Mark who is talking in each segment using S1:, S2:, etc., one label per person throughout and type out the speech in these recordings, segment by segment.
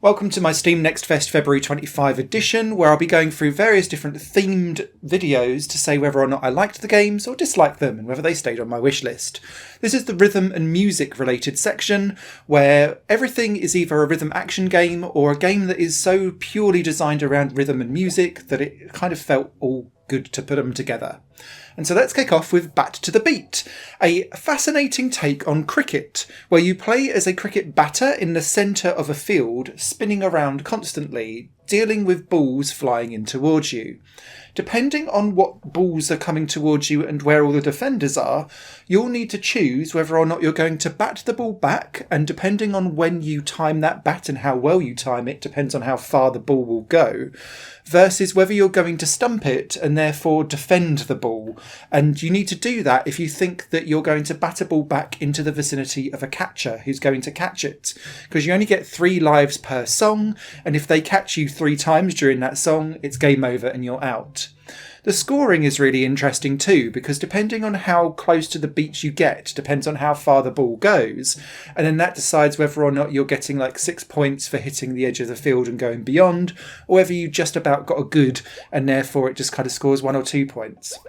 S1: Welcome to my Steam Next Fest February 25 edition, where I'll be going through various different themed videos to say whether or not I liked the games or disliked them and whether they stayed on my wish list. This is the rhythm and music related section, where everything is either a rhythm action game or a game that is so purely designed around rhythm and music that it kind of felt all good to put them together. And so let's kick off with Bat to the Beat, a fascinating take on cricket, where you play as a cricket batter in the centre of a field, spinning around constantly, dealing with balls flying in towards you. Depending on what balls are coming towards you and where all the defenders are, you'll need to choose whether or not you're going to bat the ball back, and depending on when you time that bat and how well you time it depends on how far the ball will go, versus whether you're going to stump it and therefore defend the ball. And you need to do that if you think that you're going to bat a ball back into the vicinity of a catcher who's going to catch it, because you only get 3 lives per song, and if they catch you 3 times during that song, it's game over and you're out. The scoring is really interesting too, because depending on how close to the beat you get depends on how far the ball goes, and then that decides whether or not you're getting like 6 points for hitting the edge of the field and going beyond, or whether you just about got a good and therefore it just kind of scores 1 or 2 points.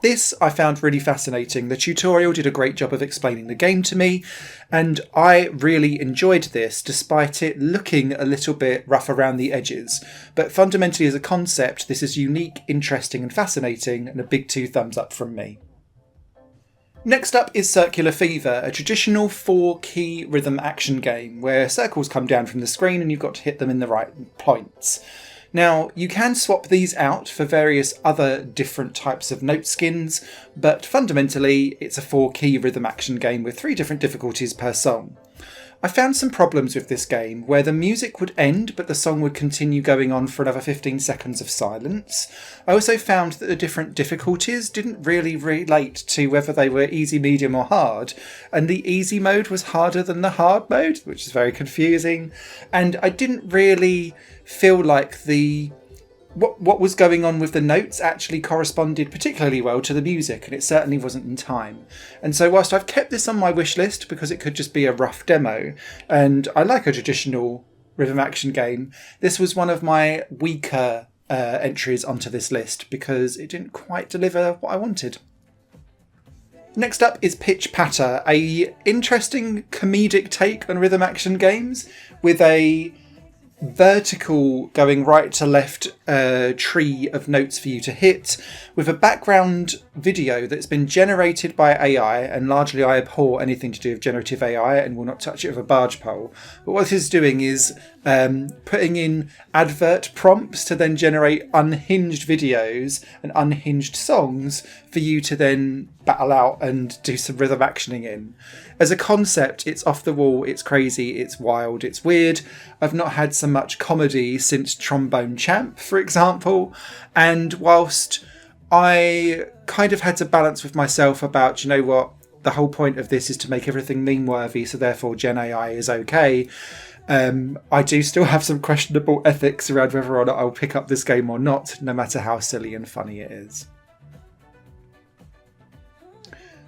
S1: This I found really fascinating. The tutorial did a great job of explaining the game to me, and I really enjoyed this despite it looking a little bit rough around the edges. But fundamentally as a concept, this is unique, interesting and fascinating, and a big 2 thumbs up from me. Next up is Circular Fever, a traditional 4-key rhythm action game where circles come down from the screen and you've got to hit them in the right points. Now, you can swap these out for various other different types of note skins, but fundamentally it's a 4-key rhythm action game with 3 different difficulties per song. I found some problems with this game where the music would end but the song would continue going on for another 15 seconds of silence. I also found that the different difficulties didn't really relate to whether they were easy, medium or hard, and the easy mode was harder than the hard mode, which is very confusing, and I didn't really feel like what was going on with the notes actually corresponded particularly well to the music, and it certainly wasn't in time. And so whilst I've kept this on my wish list because it could just be a rough demo, and I like a traditional rhythm action game, this was one of my weaker entries onto this list because it didn't quite deliver what I wanted. Next up is Pitch Patter, a interesting comedic take on rhythm action games with a vertical going right to left tree of notes for you to hit, with a background video that's been generated by AI, and largely I abhor anything to do with generative AI and will not touch it with a barge pole. But what this is doing is putting in advert prompts to then generate unhinged videos and unhinged songs for you to then battle out and do some rhythm actioning in. As a concept, it's off the wall, it's crazy, it's wild, it's weird. I've not had so much comedy since Trombone Champ, for example, and whilst I kind of had to balance with myself about, you know what, the whole point of this is to make everything meme-worthy, so therefore Gen AI is okay. I do still have some questionable ethics around whether or not I'll pick up this game or not, no matter how silly and funny it is.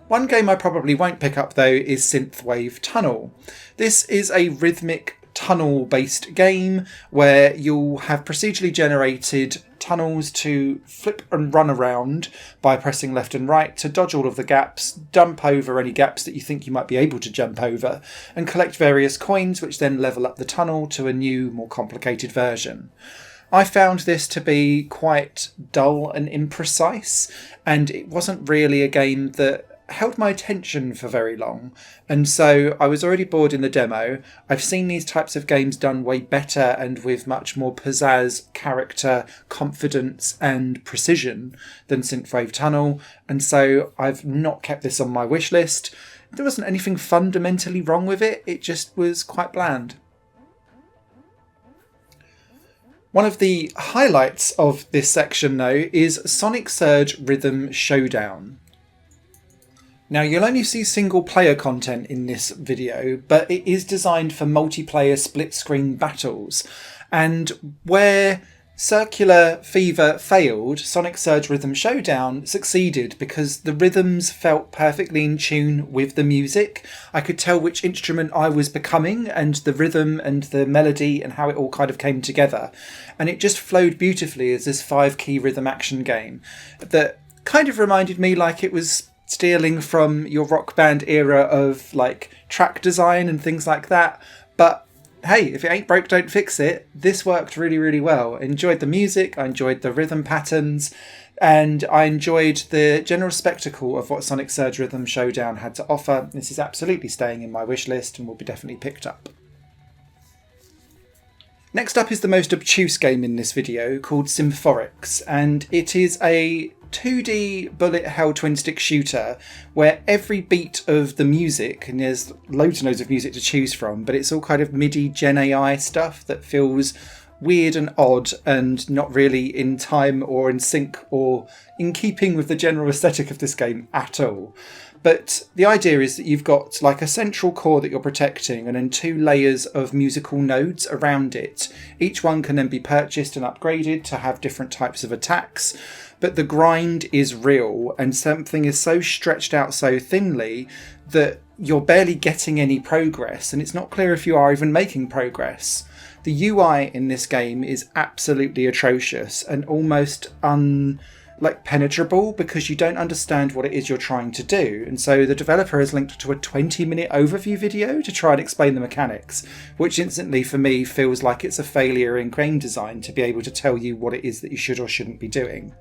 S1: One game I probably won't pick up though is Synthwave Tunnel. This is a rhythmic tunnel-based game where you'll have procedurally generated tunnels to flip and run around by pressing left and right to dodge all of the gaps, jump over any gaps that you think you might be able to jump over, and collect various coins which then level up the tunnel to a new, more complicated version. I found this to be quite dull and imprecise, and it wasn't really a game that held my attention for very long, and so I was already bored in the demo. I've seen these types of games done way better and with much more pizzazz, character, confidence and precision than Synthwave Tunnel, and so I've not kept this on my wish list. There wasn't anything fundamentally wrong with it, it just was quite bland. One of the highlights of this section though is Sonicsurge Rhythm Showdown. Now, you'll only see single player content in this video, but it is designed for multiplayer split screen battles. And where Circular Fever failed, Sonicsurge Rhythm Showdown succeeded because the rhythms felt perfectly in tune with the music. I could tell which instrument I was becoming and the rhythm and the melody and how it all kind of came together. And it just flowed beautifully as this 5-key rhythm action game that kind of reminded me like it was stealing from your Rock Band era of like track design and things like that. But hey, if it ain't broke, don't fix it. This worked really, really well. I enjoyed the music, I enjoyed the rhythm patterns, and I enjoyed the general spectacle of what Sonicsurge Rhythm Showdown had to offer. This is absolutely staying in my wish list and will be definitely picked up. Next up is the most obtuse game in this video, called SYMPHORIX, and it is a 2D bullet hell twin stick shooter where every beat of the music, and there's loads and loads of music to choose from, but it's all kind of MIDI Gen AI stuff that feels weird and odd and not really in time or in sync or in keeping with the general aesthetic of this game at all. But the idea is that you've got like a central core that you're protecting and then 2 layers of musical nodes around it. Each one can then be purchased and upgraded to have different types of attacks. But the grind is real and something is so stretched out so thinly that you're barely getting any progress, and it's not clear if you are even making progress. The UI in this game is absolutely atrocious and almost penetrable because you don't understand what it is you're trying to do, and so the developer has linked to a 20-minute overview video to try and explain the mechanics, which instantly for me feels like it's a failure in game design to be able to tell you what it is that you should or shouldn't be doing.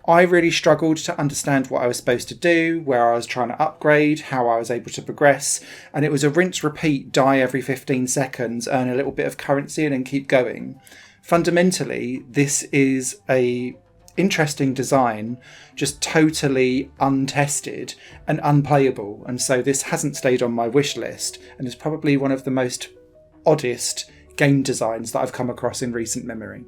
S1: I really struggled to understand what I was supposed to do, where I was trying to upgrade, how I was able to progress, and it was a rinse repeat, die every 15 seconds, earn a little bit of currency and then keep going. Fundamentally, this is a interesting design, just totally untested and unplayable, and so this hasn't stayed on my wish list and is probably one of the most oddest game designs that I've come across in recent memory.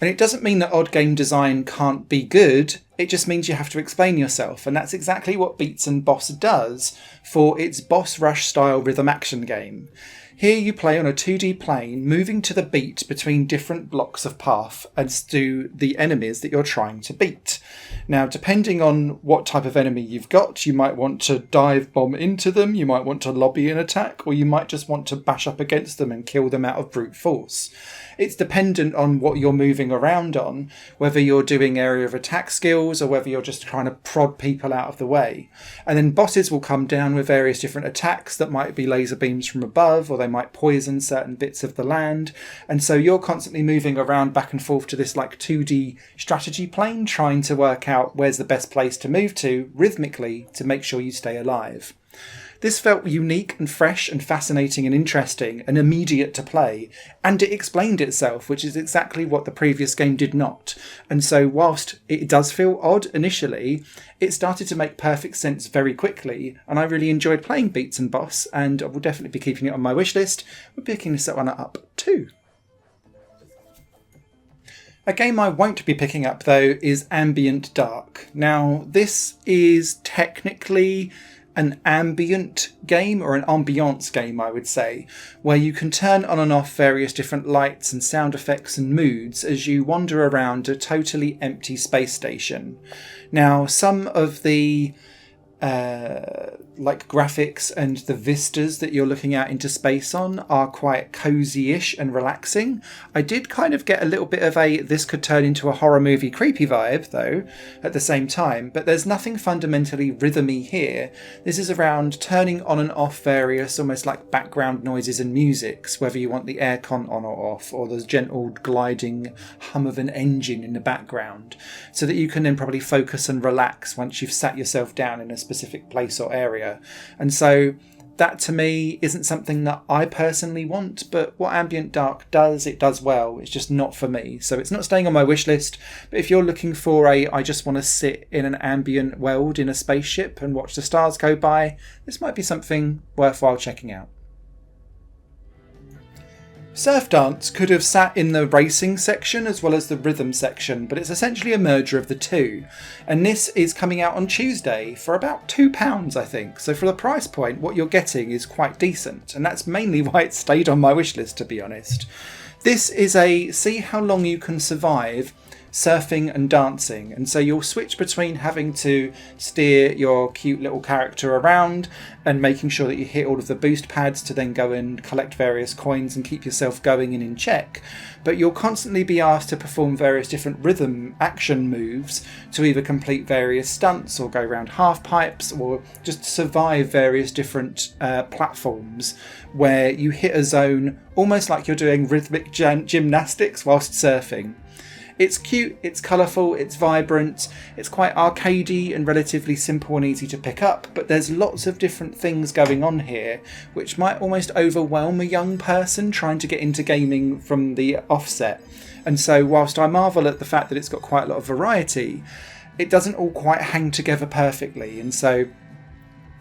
S1: And it doesn't mean that odd game design can't be good, it just means you have to explain yourself, and that's exactly what Beats and Boss does for its boss rush style rhythm action game. Here you play on a 2D plane, moving to the beat between different blocks of path as do the enemies that you're trying to beat. Now, depending on what type of enemy you've got, you might want to dive bomb into them, you might want to lobby an attack, or you might just want to bash up against them and kill them out of brute force. It's dependent on what you're moving around on, whether you're doing area of attack skills or whether you're just trying to prod people out of the way. And then bosses will come down with various different attacks that might be laser beams from above, or they might poison certain bits of the land. And so you're constantly moving around back and forth to this like 2D strategy plane, trying to work out where's the best place to move to rhythmically to make sure you stay alive. This felt unique and fresh and fascinating and interesting and immediate to play, and it explained itself, which is exactly what the previous game did not. And so whilst it does feel odd initially, it started to make perfect sense very quickly, and I really enjoyed playing Beats and Boss, and I will definitely be keeping it on my wish list. We're picking this one up too. A game I won't be picking up though is Ambient Dark. Now this is technically an ambient game, or an ambiance game I would say, where you can turn on and off various different lights and sound effects and moods as you wander around a totally empty space station. Now some of the graphics and the vistas that you're looking out into space on are quite cozy-ish and relaxing. I did kind of get a little bit of a this could turn into a horror movie creepy vibe though at the same time, but there's nothing fundamentally rhythmy here. This is around turning on and off various almost like background noises and musics, whether you want the aircon on or off, or the gentle gliding hum of an engine in the background, so that you can then probably focus and relax once you've sat yourself down in a specific place or area. And so that to me isn't something that I personally want, but what Ambient Dark does, it does well. It's just not for me, so it's not staying on my wish list. But if you're looking for I just want to sit in an ambient world in a spaceship and watch the stars go by, this might be something worthwhile checking out. Surf Dance could have sat in the racing section as well as the rhythm section, but it's essentially a merger of the two. And this is coming out on Tuesday for about £2, I think. So for the price point, what you're getting is quite decent. And that's mainly why it stayed on my wish list, to be honest. This is a see how long you can survive surfing and dancing, and so you'll switch between having to steer your cute little character around and making sure that you hit all of the boost pads to then go and collect various coins and keep yourself going and in check, but you'll constantly be asked to perform various different rhythm action moves to either complete various stunts or go around half pipes or just survive various different platforms where you hit a zone almost like you're doing rhythmic gymnastics whilst surfing. It's cute, it's colourful, it's vibrant, it's quite arcadey and relatively simple and easy to pick up, but there's lots of different things going on here which might almost overwhelm a young person trying to get into gaming from the offset. And so whilst I marvel at the fact that it's got quite a lot of variety, it doesn't all quite hang together perfectly, and so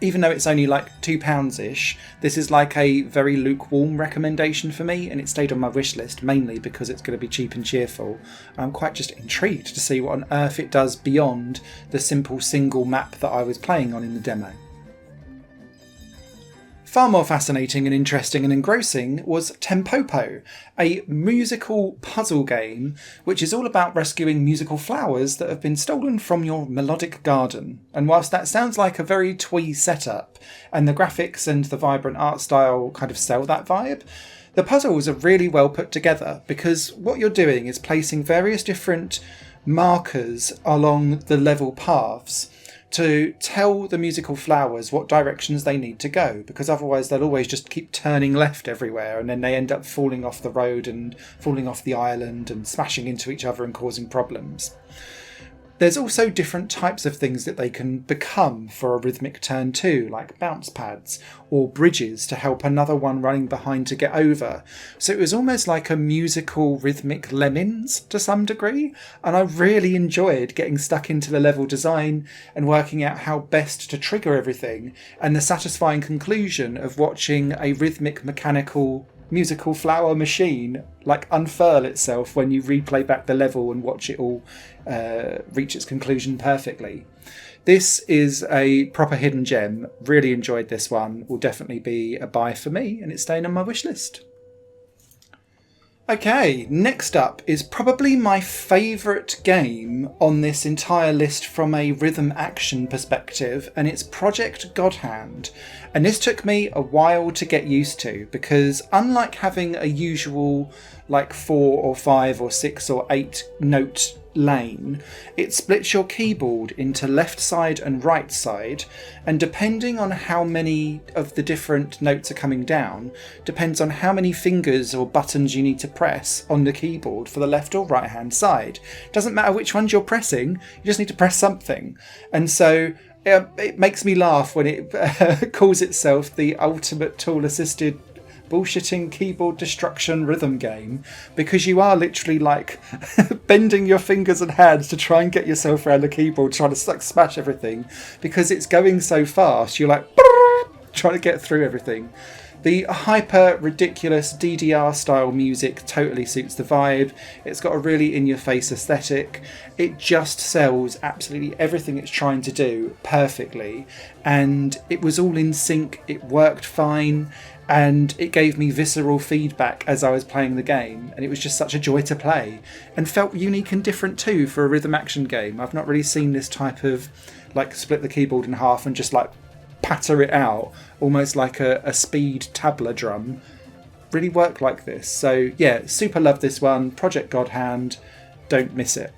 S1: even though it's only like £2-ish, this is like a very lukewarm recommendation for me, and it stayed on my wish list mainly because it's going to be cheap and cheerful. I'm quite just intrigued to see what on earth it does beyond the simple single map that I was playing on in the demo. Far more fascinating and interesting and engrossing was Tempopo, a musical puzzle game which is all about rescuing musical flowers that have been stolen from your melodic garden. And whilst that sounds like a very twee setup, and the graphics and the vibrant art style kind of sell that vibe, the puzzles are really well put together, because what you're doing is placing various different markers along the level paths to tell the musical flowers what directions they need to go, because otherwise they'll always just keep turning left everywhere, and then they end up falling off the road and falling off the island and smashing into each other and causing problems. There's also different types of things that they can become for a rhythmic turn too, like bounce pads or bridges to help another one running behind to get over. So it was almost like a musical rhythmic Lemmings to some degree, and I really enjoyed getting stuck into the level design and working out how best to trigger everything, and the satisfying conclusion of watching a rhythmic mechanical musical flower machine like unfurl itself when you replay back the level and watch it all reach its conclusion perfectly. This is a proper hidden gem. Really enjoyed this one. Will definitely be a buy for me, and it's staying on my wish list. Okay, next up is probably my favourite game on this entire list from a rhythm action perspective, and it's Projekt Godhand. And this took me a while to get used to, because unlike having a usual like 4 or 5 or 6 or 8 note lane, it splits your keyboard into left side and right side, and depending on how many of the different notes are coming down depends on how many fingers or buttons you need to press on the keyboard for the left or right hand side. Doesn't matter which ones you're pressing, you just need to press something. And so it makes me laugh when it calls itself the ultimate tool assisted bullshitting keyboard destruction rhythm game, because you are literally like bending your fingers and hands to try and get yourself around the keyboard, trying to like smash everything because it's going so fast. You're like trying to get through everything. The hyper ridiculous DDR style music totally suits the vibe. It's got a really in your face aesthetic. It just sells absolutely everything it's trying to do perfectly, and it was all in sync. It worked fine, and it gave me visceral feedback as I was playing the game, and it was just such a joy to play, and felt unique and different too for a rhythm action game. I've not really seen this type of like split the keyboard in half and just like patter it out almost like a speed tabla drum really work like this. So yeah, super love this one. Projekt Godhand, don't miss it.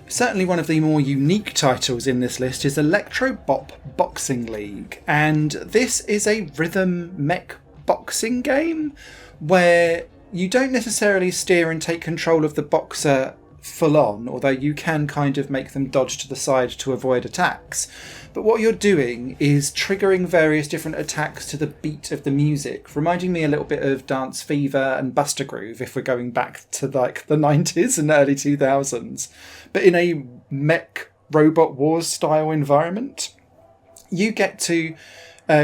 S1: Certainly one of the more unique titles in this list is Electro-Bop Boxing League, and this is a rhythm mech boxing game where you don't necessarily steer and take control of the boxer full on, although you can kind of make them dodge to the side to avoid attacks. But what you're doing is triggering various different attacks to the beat of the music, reminding me a little bit of Dance Fever and Buster Groove if we're going back to like the 90s and early 2000s, but in a mech robot wars style environment. You get to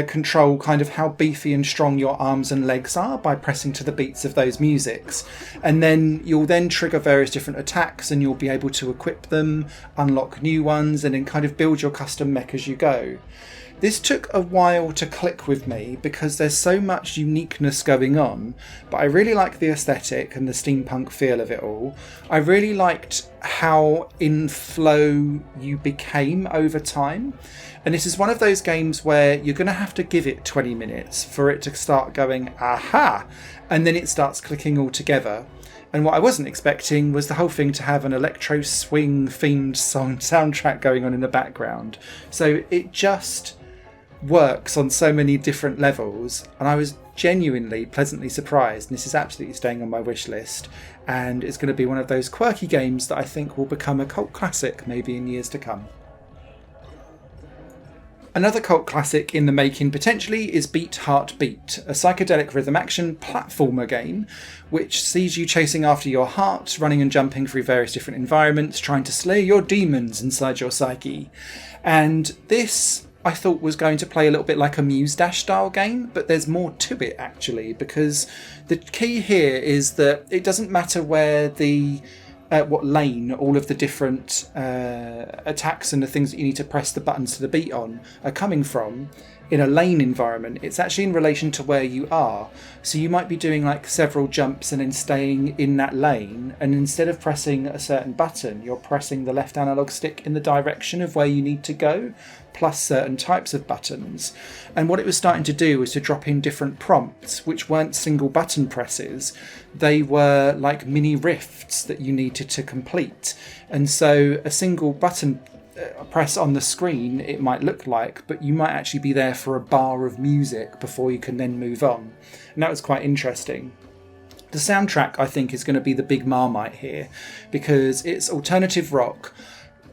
S1: control kind of how beefy and strong your arms and legs are by pressing to the beats of those musics, and then you'll then trigger various different attacks, and you'll be able to equip them, unlock new ones, and then kind of build your custom mech as you go. This took a while to click with me because there's so much uniqueness going on, but I really like the aesthetic and the steampunk feel of it all. I really liked how in flow you became over time. And this is one of those games where you're going to have to give it 20 minutes for it to start going, aha, and then it starts clicking all together. And what I wasn't expecting was the whole thing to have an electro swing themed soundtrack going on in the background. So it just works on so many different levels, and I was genuinely pleasantly surprised. And this is absolutely staying on my wish list, and it's going to be one of those quirky games that I think will become a cult classic maybe in years to come. Another cult classic in the making potentially is Beat Heart Beat, a psychedelic rhythm action platformer game which sees you chasing after your heart, running and jumping through various different environments, trying to slay your demons inside your psyche. And this I thought was going to play a little bit like a Muse Dash style game, but there's more to it actually, because the key here is that it doesn't matter where what lane all of the different attacks and the things that you need to press the buttons to the beat on are coming from. In a lane environment, it's actually in relation to where you are. So you might be doing like several jumps and then staying in that lane, and instead of pressing a certain button, you're pressing the left analog stick in the direction of where you need to go, plus certain types of buttons. And what it was starting to do was to drop in different prompts, which weren't single button presses. They were like mini rifts that you needed to complete. And so a single button press on the screen it might look like, but you might actually be there for a bar of music before you can then move on. And that was quite interesting. The soundtrack, I think, is going to be the big marmite here, because it's alternative rock.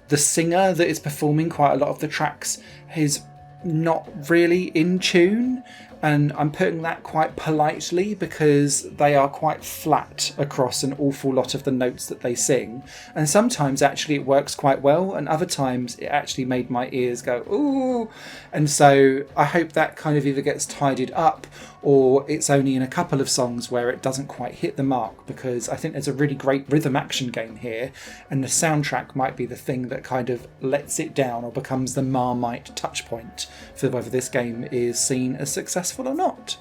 S1: The singer that is performing quite a lot of the tracks is not really in tune, and I'm putting that quite politely because they are quite flat across an awful lot of the notes that they sing. And sometimes actually it works quite well, and other times it actually made my ears go, ooh. And so I hope that kind of either gets tidied up, or it's only in a couple of songs where it doesn't quite hit the mark, because I think there's a really great rhythm action game here, and the soundtrack might be the thing that kind of lets it down or becomes the Marmite touch point for whether this game is seen as successful or not.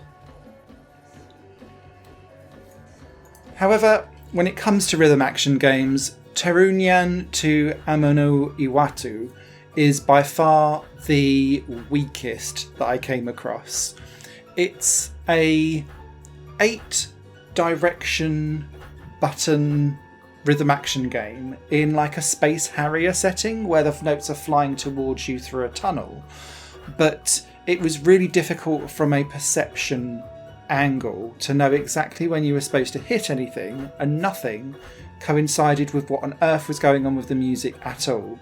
S1: However, when it comes to rhythm action games, Terunyan to Amanoiwato is by far the weakest that I came across. It's a 8-direction button rhythm action game in like a Space Harrier setting where the notes are flying towards you through a tunnel. But it was really difficult from a perception angle to know exactly when you were supposed to hit anything, and nothing coincided with what on earth was going on with the music at all.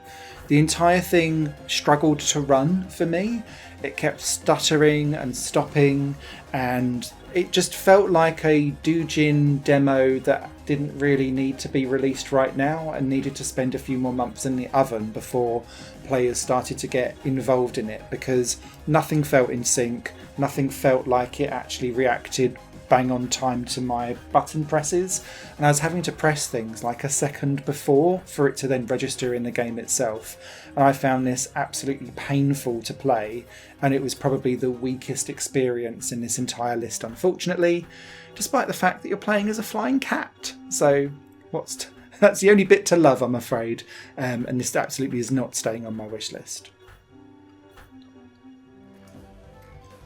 S1: The entire thing struggled to run for me. It kept stuttering and stopping, and it just felt like a doujin demo that didn't really need to be released right now and needed to spend a few more months in the oven before players started to get involved in it, because nothing felt in sync, nothing felt like it actually reacted bang on time to my button presses, and I was having to press things like a second before for it to then register in the game itself. And I found this absolutely painful to play, and it was probably the weakest experience in this entire list, unfortunately, despite the fact that you're playing as a flying cat. So that's the only bit to love, I'm afraid, and this absolutely is not staying on my wish list.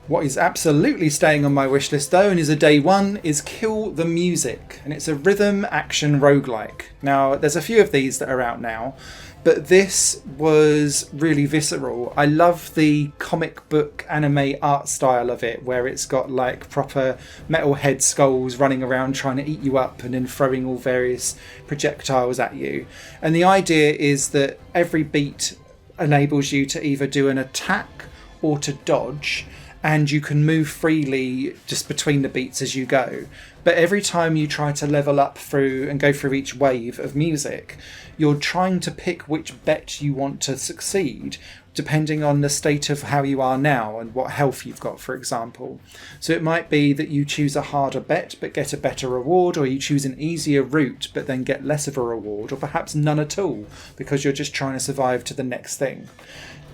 S1: What is absolutely staying on my wish list though, and is a day one, is Kill the Music, and it's a rhythm action roguelike. Now there's a few of these that are out now, but this was really visceral. I love the comic book anime art style of it, where it's got like proper metal head skulls running around trying to eat you up and then throwing all various projectiles at you. And the idea is that every beat enables you to either do an attack or to dodge, and you can move freely just between the beats as you go. But every time you try to level up through and go through each wave of music, you're trying to pick which bet you want to succeed, depending on the state of how you are now and what health you've got, for example. So it might be that you choose a harder bet but get a better reward, or you choose an easier route but then get less of a reward, or perhaps none at all because you're just trying to survive to the next thing.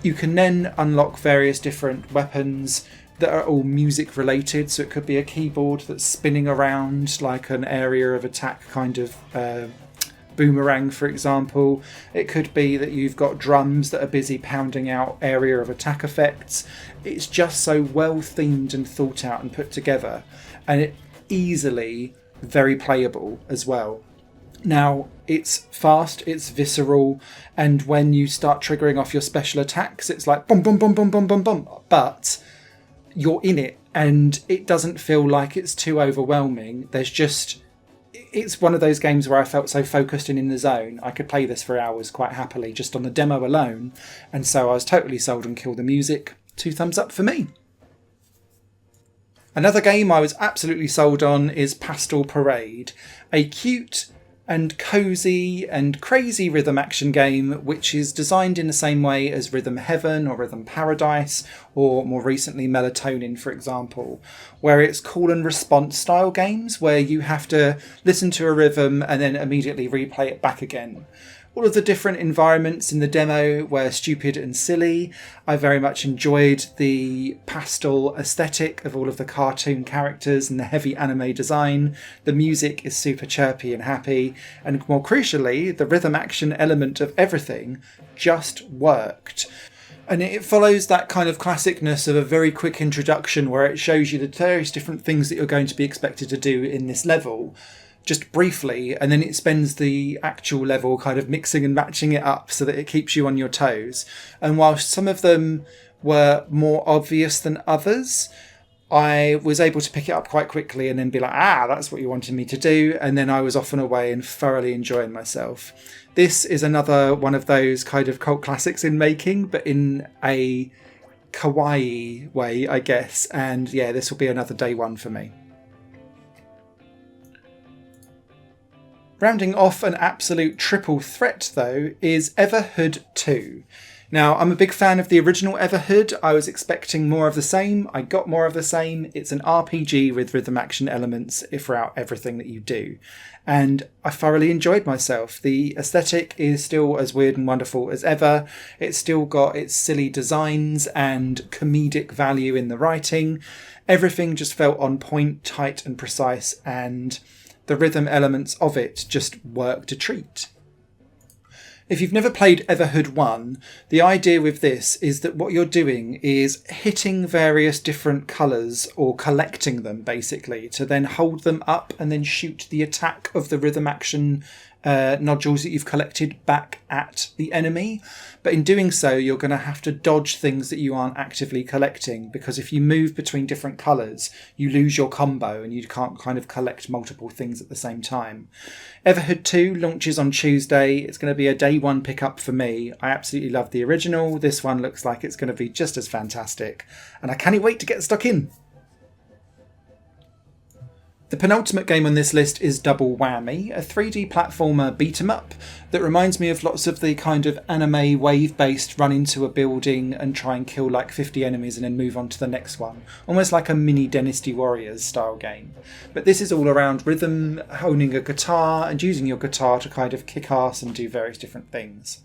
S1: You can then unlock various different weapons that are all music related. So it could be a keyboard that's spinning around like an area of attack kind of boomerang, for example. It could be that you've got drums that are busy pounding out area of attack effects. It's just so well themed and thought out and put together, and it easily very playable as well. Now, it's fast, it's visceral, and when you start triggering off your special attacks, it's like boom, boom, boom, boom, boom, boom, boom, but you're in it, and it doesn't feel like it's too overwhelming. It's one of those games where I felt so focused and in the zone. I could play this for hours quite happily, just on the demo alone, and so I was totally sold on Kill the Music. 2 thumbs up for me. Another game I was absolutely sold on is Pastel Parade, a cute and cosy and crazy rhythm action game which is designed in the same way as Rhythm Heaven or Rhythm Paradise, or more recently Melatonin, for example, where it's call and response style games where you have to listen to a rhythm and then immediately replay it back again. All of the different environments in the demo were stupid and silly. I very much enjoyed the pastel aesthetic of all of the cartoon characters and the heavy anime design. The music is super chirpy and happy, and more crucially, the rhythm action element of everything just worked. And it follows that kind of classicness of a very quick introduction where it shows you the various different things that you're going to be expected to do in this level, just briefly, and then it spends the actual level kind of mixing and matching it up so that it keeps you on your toes. And whilst some of them were more obvious than others, I was able to pick it up quite quickly and then be like, that's what you wanted me to do, and then I was off and away and thoroughly enjoying myself. This is another one of those kind of cult classics in making, but in a kawaii way, I guess, and yeah, this will be another day one for me. Rounding off an absolute triple threat, though, is Everhood 2. Now, I'm a big fan of the original Everhood. I was expecting more of the same. I got more of the same. It's an RPG with rhythm action elements throughout everything that you do. And I thoroughly enjoyed myself. The aesthetic is still as weird and wonderful as ever. It's still got its silly designs and comedic value in the writing. Everything just felt on point, tight and precise, and the rhythm elements of it just worked a treat. If you've never played Everhood 1, the idea with this is that what you're doing is hitting various different colours, or collecting them basically, to then hold them up and then shoot the attack of the rhythm action nodules that you've collected back at the enemy. But in doing so, you're going to have to dodge things that you aren't actively collecting, because if you move between different colours, you lose your combo and you can't kind of collect multiple things at the same time. Everhood 2 launches on Tuesday. It's going to be a day one pickup for me. I absolutely love the original. This one looks like it's going to be just as fantastic, and I can't wait to get stuck in. The penultimate game on this list is Double Whammy, a 3D platformer beat-em-up that reminds me of lots of the kind of anime wave-based run into a building and try and kill like 50 enemies and then move on to the next one. Almost like a mini Dynasty Warriors style game. But this is all around rhythm, honing a guitar and using your guitar to kind of kick ass and do various different things.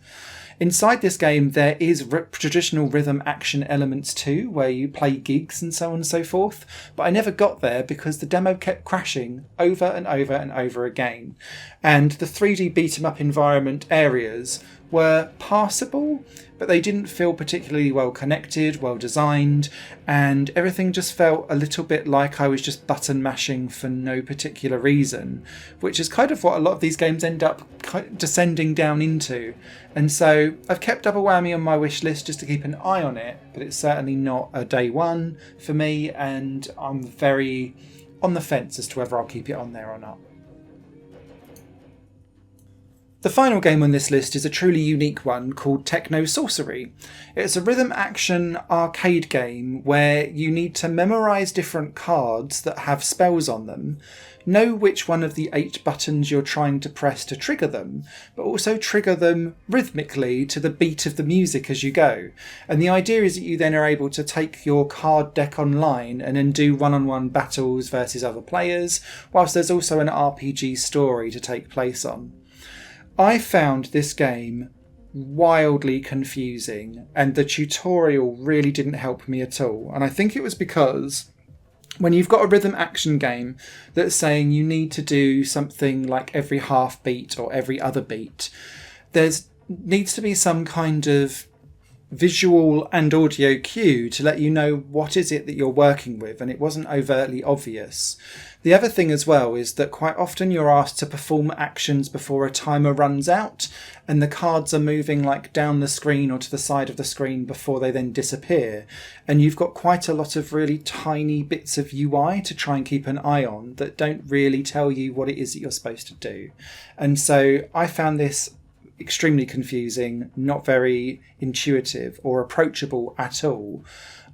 S1: Inside this game, there is traditional rhythm action elements too, where you play gigs and so on and so forth, but I never got there because the demo kept crashing over and over and over again. And the 3D beat-em-up environment areas were passable, but they didn't feel particularly well connected, well designed, and everything just felt a little bit like I was just button mashing for no particular reason, which is kind of what a lot of these games end up descending down into. And so I've kept Double Whammy on my wish list just to keep an eye on it, but it's certainly not a day one for me, and I'm very on the fence as to whether I'll keep it on there or not. The final game on this list is a truly unique one called Technosorcery. It's a rhythm action arcade game where you need to memorise different cards that have spells on them, know which one of the 8 buttons you're trying to press to trigger them, but also trigger them rhythmically to the beat of the music as you go. And the idea is that you then are able to take your card deck online and then do one-on-one battles versus other players, whilst there's also an RPG story to take place on. I found this game wildly confusing, and the tutorial really didn't help me at all. And I think it was because when you've got a rhythm action game that's saying you need to do something like every half beat or every other beat, there's needs to be some kind of visual and audio cue to let you know what is it that you're working with, and it wasn't overtly obvious. The other thing as well is that quite often you're asked to perform actions before a timer runs out, and the cards are moving like down the screen or to the side of the screen before they then disappear, and you've got quite a lot of really tiny bits of UI to try and keep an eye on that don't really tell you what it is that you're supposed to do. And so I found this extremely confusing, not very intuitive or approachable at all.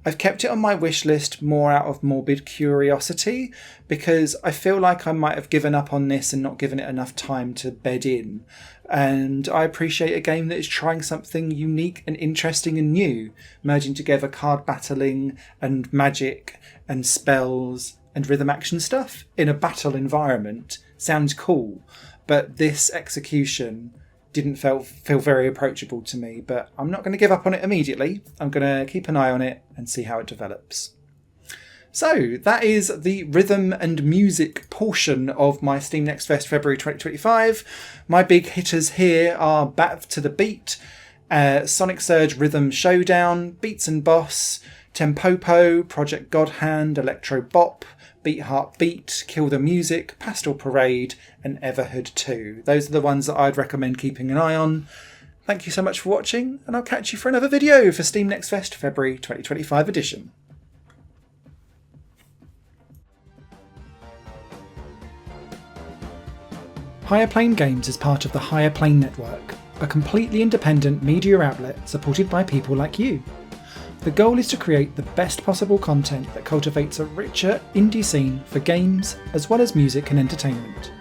S1: I've kept it on my wish list more out of morbid curiosity, because I feel like I might have given up on this and not given it enough time to bed in. And I appreciate a game that is trying something unique and interesting and new, merging together card battling and magic and spells and rhythm action stuff in a battle environment. Sounds cool, but this execution didn't feel very approachable to me, but I'm not going to give up on it immediately. I'm going to keep an eye on it and see how it develops. So that is the rhythm and music portion of my Steam Next Fest February 2025. My big hitters here are Bat to the Beat, Sonicsurge Rhythm Showdown, Beats and Boss, Tempopo, Projekt Godhand, Electro-Bop, Beat Heart Beat, Kill the Music, Pastel Parade, and Everhood 2. Those are the ones that I'd recommend keeping an eye on. Thank you so much for watching, and I'll catch you for another video for Steam Next Fest February 2025 edition. Higher Plane Games is part of the Higher Plane Network, a completely independent media outlet supported by people like you. The goal is to create the best possible content that cultivates a richer indie scene for games as well as music and entertainment.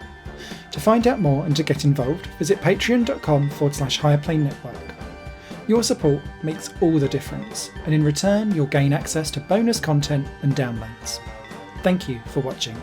S1: To find out more and to get involved, visit patreon.com/higherplane-network. Your support makes all the difference, and in return you'll gain access to bonus content and downloads. Thank you for watching.